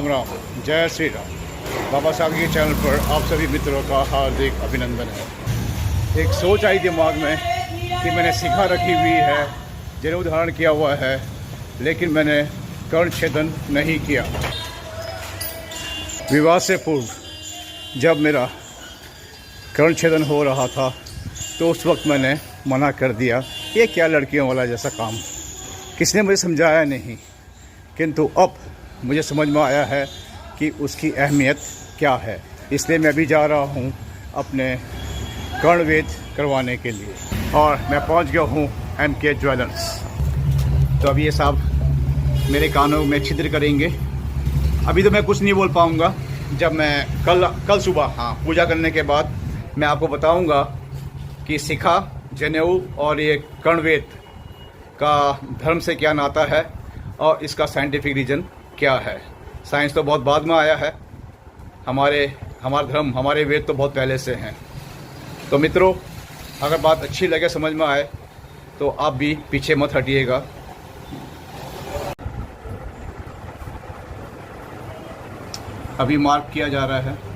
राम, जय श्री राम। बाबा साहब के चैनल पर आप सभी मित्रों का हार्दिक अभिनंदन है। एक सोच आई दिमाग में कि मैंने शिखा रखी हुई है, जनेऊ धारण किया हुआ है, लेकिन मैंने कर्ण छेदन नहीं किया। विवाह से पूर्व जब मेरा कर्ण छेदन हो रहा था तो उस वक्त मैंने मना कर दिया। ये क्या लड़कियों वाला जैसा काम, किसने मुझे समझाया नहीं, किंतु अब मुझे समझ में आया है कि उसकी अहमियत क्या है। इसलिए मैं अभी जा रहा हूँ अपने कर्णवेद करवाने के लिए और मैं पहुँच गया हूँ MK ज्वेलर्स। तो अभी ये साहब मेरे कानों में छिद्र करेंगे। अभी तो मैं कुछ नहीं बोल पाऊँगा। जब मैं कल सुबह पूजा करने के बाद मैं आपको बताऊँगा कि शिखा, जनेऊ और ये कर्णवेद का धर्म से क्या नाता है और इसका साइंटिफिक रीज़न क्या है। साइंस तो बहुत बाद में आया है, हमारा धर्म, हमारे वेद तो बहुत पहले से हैं। तो मित्रों, अगर बात अच्छी लगे, समझ में आए, तो आप भी पीछे मत हटिएगा। अभी मार्क किया जा रहा है।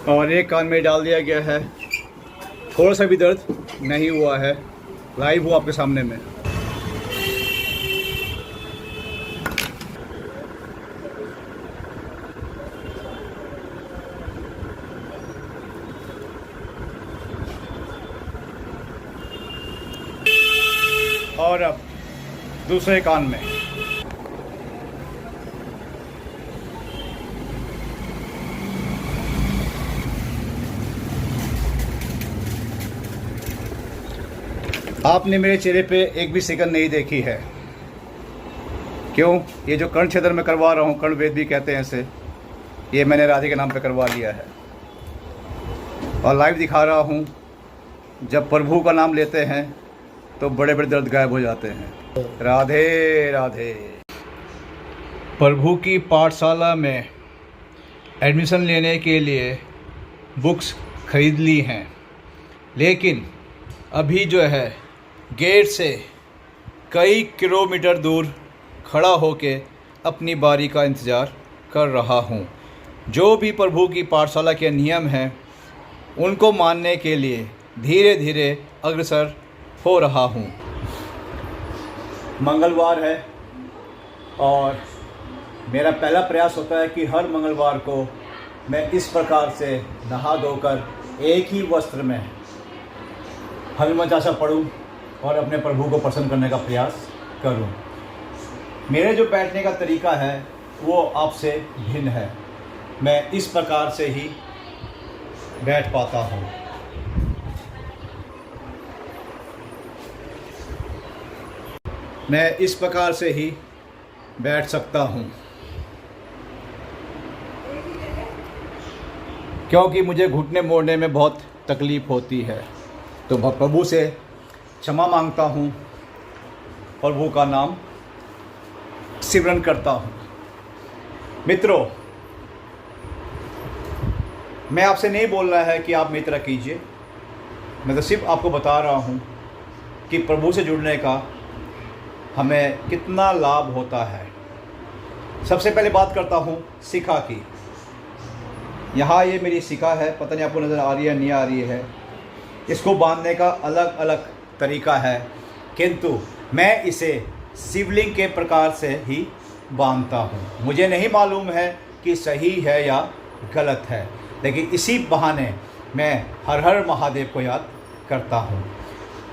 और एक कान में डाल दिया गया है। थोड़ा सा भी दर्द नहीं हुआ है। लाइव हुआ आपके सामने में। और अब दूसरे कान में। आपने मेरे चेहरे पे एक भी सेकंड नहीं देखी है। क्यों? ये जो कर्ण छेदन में करवा रहा हूँ, कर्णवेद भी कहते हैं इसे, ये मैंने राधे के नाम पे करवा लिया है और लाइव दिखा रहा हूँ। जब प्रभु का नाम लेते हैं तो बड़े बड़े दर्द गायब हो जाते हैं। राधे राधे। प्रभु की पाठशाला में एडमिशन लेने के लिए बुक्स खरीद ली हैं, लेकिन अभी जो है गेट से कई किलोमीटर दूर खड़ा होके अपनी बारी का इंतज़ार कर रहा हूँ। जो भी प्रभु की पाठशाला के नियम हैं उनको मानने के लिए धीरे धीरे अग्रसर हो रहा हूँ। मंगलवार है और मेरा पहला प्रयास होता है कि हर मंगलवार को मैं इस प्रकार से नहा धोकर एक ही वस्त्र में हनुमान चालीसा पढ़ूं और अपने प्रभु को प्रसन्न करने का प्रयास करूं। मेरे जो बैठने का तरीका है वो आपसे भिन्न है। मैं इस प्रकार से ही बैठ पाता हूं। मैं इस प्रकार से ही बैठ सकता हूं, क्योंकि मुझे घुटने मोड़ने में बहुत तकलीफ़ होती है। तो प्रभु से क्षमा मांगता हूँ, प्रभु का नाम सिमरन करता हूँ। मित्रों, मैं आपसे नहीं बोल रहा है कि आप मेरी तरह कीजिए। मैं तो सिर्फ आपको बता रहा हूँ कि प्रभु से जुड़ने का हमें कितना लाभ होता है। सबसे पहले बात करता हूँ शिखा की। यहाँ ये मेरी शिखा है, पता नहीं आपको नज़र आ रही है नहीं आ रही है। इसको बांधने का अलग अलग तरीका है, किंतु मैं इसे शिवलिंग के प्रकार से ही बांधता हूँ। मुझे नहीं मालूम है कि सही है या गलत है, लेकिन इसी बहाने मैं हर हर महादेव को याद करता हूँ।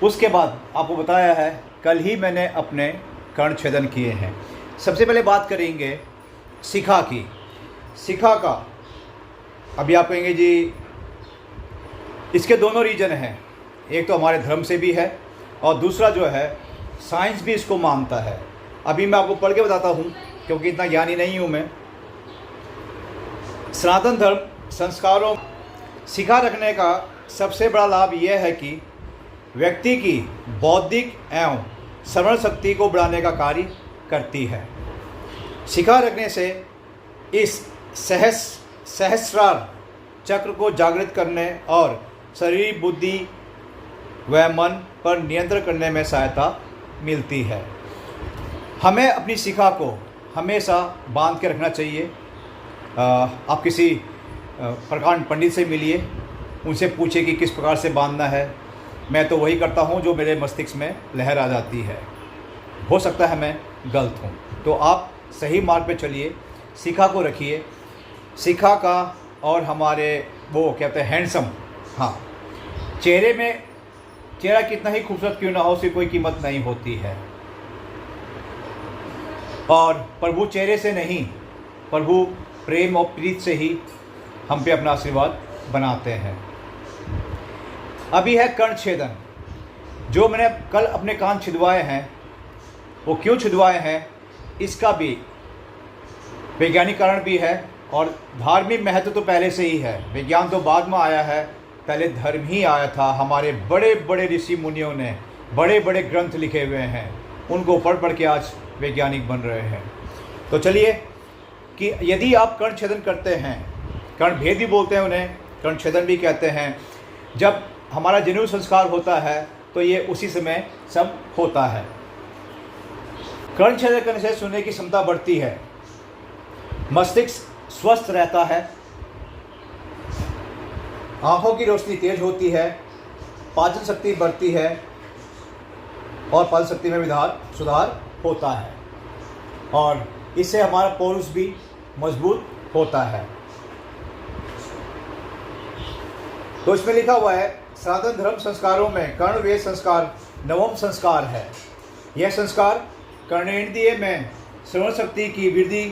उसके बाद आपको बताया है, कल ही मैंने अपने कर्ण छेदन किए हैं। सबसे पहले बात करेंगे शिखा की। शिखा का अभी आप कहेंगे जी इसके दोनों रीजन हैं। एक तो हमारे धर्म से भी है और दूसरा जो है साइंस भी इसको मानता है। अभी मैं आपको पढ़ के बताता हूँ, क्योंकि इतना ज्ञानी नहीं हूँ मैं। सनातन धर्म संस्कारों शिखा रखने का सबसे बड़ा लाभ यह है कि व्यक्ति की बौद्धिक एवं स्मरण शक्ति को बढ़ाने का कार्य करती है। शिखा रखने से इस सहस्रार चक्र को जागृत करने और शरीर, बुद्धि व मन पर नियंत्रण करने में सहायता मिलती है। हमें अपनी शिखा को हमेशा बांध के रखना चाहिए। आप किसी प्रकांड पंडित से मिलिए, उनसे पूछिए कि किस प्रकार से बांधना है। मैं तो वही करता हूँ जो मेरे मस्तिष्क में लहर आ जाती है। हो सकता है मैं गलत हूँ, तो आप सही मार्ग पे चलिए, शिखा को रखिए। शिखा का और हमारे वो कहते हैं हैंडसम, हाँ, चेहरा कितना ही खूबसूरत क्यों ना हो, उसकी कोई कीमत नहीं होती है। और प्रभु चेहरे से नहीं, प्रभु प्रेम और प्रीत से ही हम पे अपना आशीर्वाद बनाते हैं। अभी है कर्ण छेदन। जो मैंने कल अपने कान छिदवाए हैं, वो क्यों छिदवाए हैं, इसका भी वैज्ञानिक कारण भी है और धार्मिक महत्व तो पहले से ही है। विज्ञान तो बाद में आया है, पहले धर्म ही आया था। हमारे बड़े बड़े ऋषि मुनियों ने बड़े बड़े ग्रंथ लिखे हुए हैं, उनको पढ़ के आज वैज्ञानिक बन रहे हैं। तो चलिए कि यदि आप कर्ण छेदन करते हैं, कर्ण भेद भी बोलते हैं उन्हें, कर्ण छेदन भी कहते हैं, जब हमारा जनेऊ संस्कार होता है तो ये उसी समय सब होता है। कर्ण छेदन करने से सुनने की क्षमता बढ़ती है, मस्तिष्क स्वस्थ रहता है, आंखों की रोशनी तेज होती है, पाचन शक्ति बढ़ती है और पाचन शक्ति में सुधार होता है और इससे हमारा पौरुष भी मजबूत होता है। तो इसमें लिखा हुआ है, सनातन धर्म संस्कारों में कर्ण वेद संस्कार नवम संस्कार है। यह संस्कार कर्णेंद्रिय में श्रवण शक्ति की वृद्धि,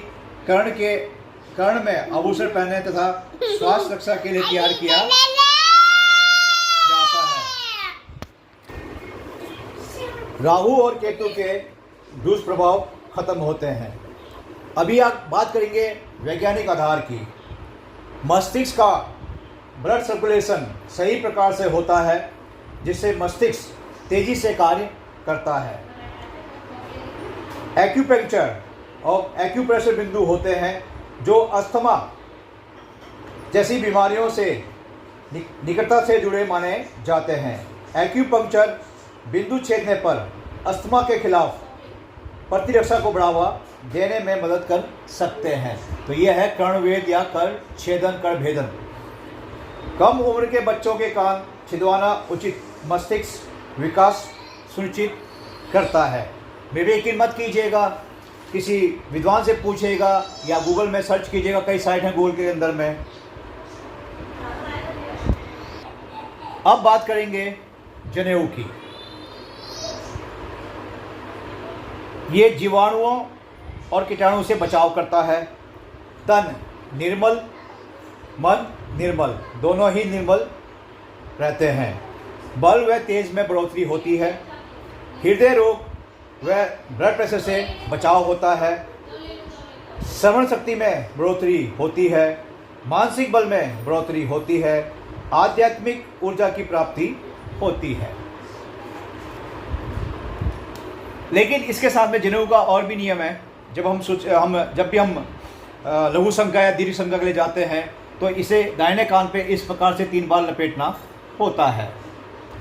कर्ण में आभूषण पहनने तथा स्वास्थ्य रक्षा के लिए तैयार किया जाता है। राहु और केतु के दुष्प्रभाव खत्म होते हैं। अभी आप बात करेंगे वैज्ञानिक आधार की। मस्तिष्क का ब्लड सर्कुलेशन सही प्रकार से होता है, जिससे मस्तिष्क तेजी से कार्य करता है। एक्यूपंक्चर और एक्यूप्रेशर बिंदु होते हैं जो अस्थमा जैसी बीमारियों से निकटता से जुड़े माने जाते हैं। एक्यूपंक्चर बिंदु छेदने पर अस्थमा के खिलाफ प्रतिरक्षा को बढ़ावा देने में मदद कर सकते हैं। तो यह है कर्णवेद या कर्ण छेदन, कर्ण भेदन। कम उम्र के बच्चों के कान छिदवाना उचित मस्तिष्क विकास सुनिश्चित करता है। मेरे यकीन मत कीजिएगा, किसी विद्वान से पूछिएगा या गूगल में सर्च कीजिएगा, कई साइट हैं गूगल के अंदर में। अब बात करेंगे जनेऊ की। ये जीवाणुओं और कीटाणु से बचाव करता है। तन निर्मल, मन निर्मल, दोनों ही निर्मल रहते हैं। बल व तेज में बढ़ोतरी होती है। हृदय रोग व ब्लड प्रेशर से बचाव होता है। श्रवण शक्ति में बढ़ोतरी होती है। मानसिक बल में बढ़ोतरी होती है। आध्यात्मिक ऊर्जा की प्राप्ति होती है। लेकिन इसके साथ में जनेऊ का और भी नियम है। जब भी हम लघु शंका या दीर्घ शंका के लिए जाते हैं तो इसे दाहिने कान पे इस प्रकार से 3 बार लपेटना होता है।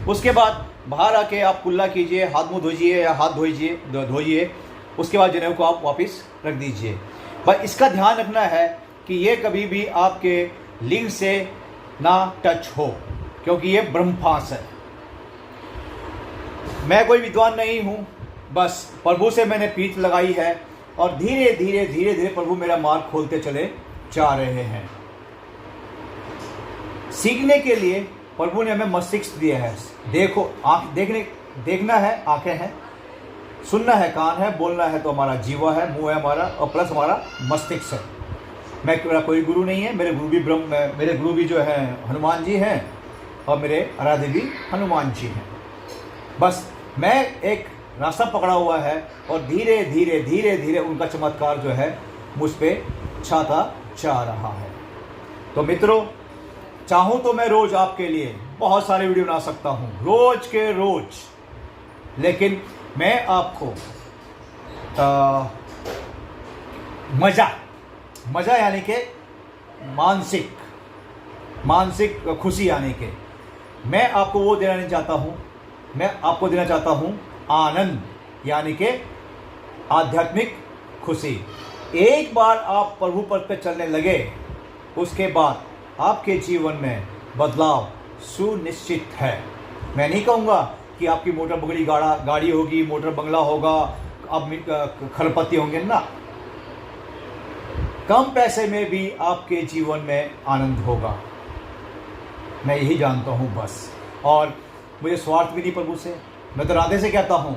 उसके बाद बाहर आके आप कुल्ला कीजिए, हाथ मुँह धोइए या हाथ धोइए। उसके बाद जनेऊ को आप वापस रख दीजिए। बस इसका ध्यान रखना है कि ये कभी भी आपके लिंग से ना टच हो, क्योंकि ये ब्रह्मफांस है। मैं कोई विद्वान नहीं हूँ, बस प्रभु से मैंने पीठ लगाई है और धीरे धीरे प्रभु मेरा मार्ग खोलते चले जा रहे हैं। सीखने के लिए प्रभु ने हमें मस्तिष्क दिया है। देखना है आंखें हैं, सुनना है कान है, बोलना है तो हमारा जीवा है, मुंह है हमारा, और प्लस हमारा मस्तिष्क है। मेरा कोई गुरु नहीं है, मेरे गुरु भी जो है हनुमान जी हैं और मेरे आराध्य भी हनुमान जी हैं। बस मैं एक रास्ता पकड़ा हुआ है और धीरे धीरे उनका चमत्कार जो है मुझ पर छाता जा रहा है। तो मित्रों, चाहूँ तो मैं रोज़ आपके लिए बहुत सारे वीडियो बना सकता हूँ, रोज़ के रोज़, लेकिन मैं आपको मज़ा यानी कि मानसिक खुशी यानी कि मैं आपको वो देना नहीं चाहता हूँ, मैं आपको देना चाहता हूँ आनंद यानी कि आध्यात्मिक खुशी। एक बार आप प्रभु पद पर चलने लगे, उसके बाद आपके जीवन में बदलाव सुनिश्चित है। मैं नहीं कहूँगा कि आपकी मोटर बंगली गाड़ी होगी, मोटर बंगला होगा, आप खरपति होंगे ना। कम पैसे में भी आपके जीवन में आनंद होगा, मैं यही जानता हूँ बस। और मुझे स्वार्थ भी नहीं प्रभु से, मैं तो राधे से कहता हूँ,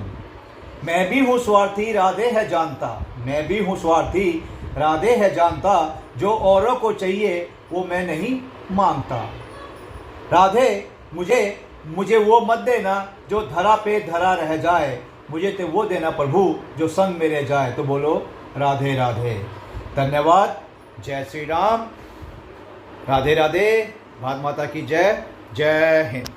मैं भी हूँ स्वार्थी राधे है जानता, मैं भी हूँ स्वार्थी राधे है जानता, जो औरों को चाहिए वो मैं नहीं मांगता। राधे मुझे वो मत देना जो धरा पे धरा रह जाए, मुझे तो वो देना प्रभु जो संग में रह जाए। तो बोलो राधे राधे। धन्यवाद। जय श्री राम। राधे राधे। भारत माता की जय। जय हिंद।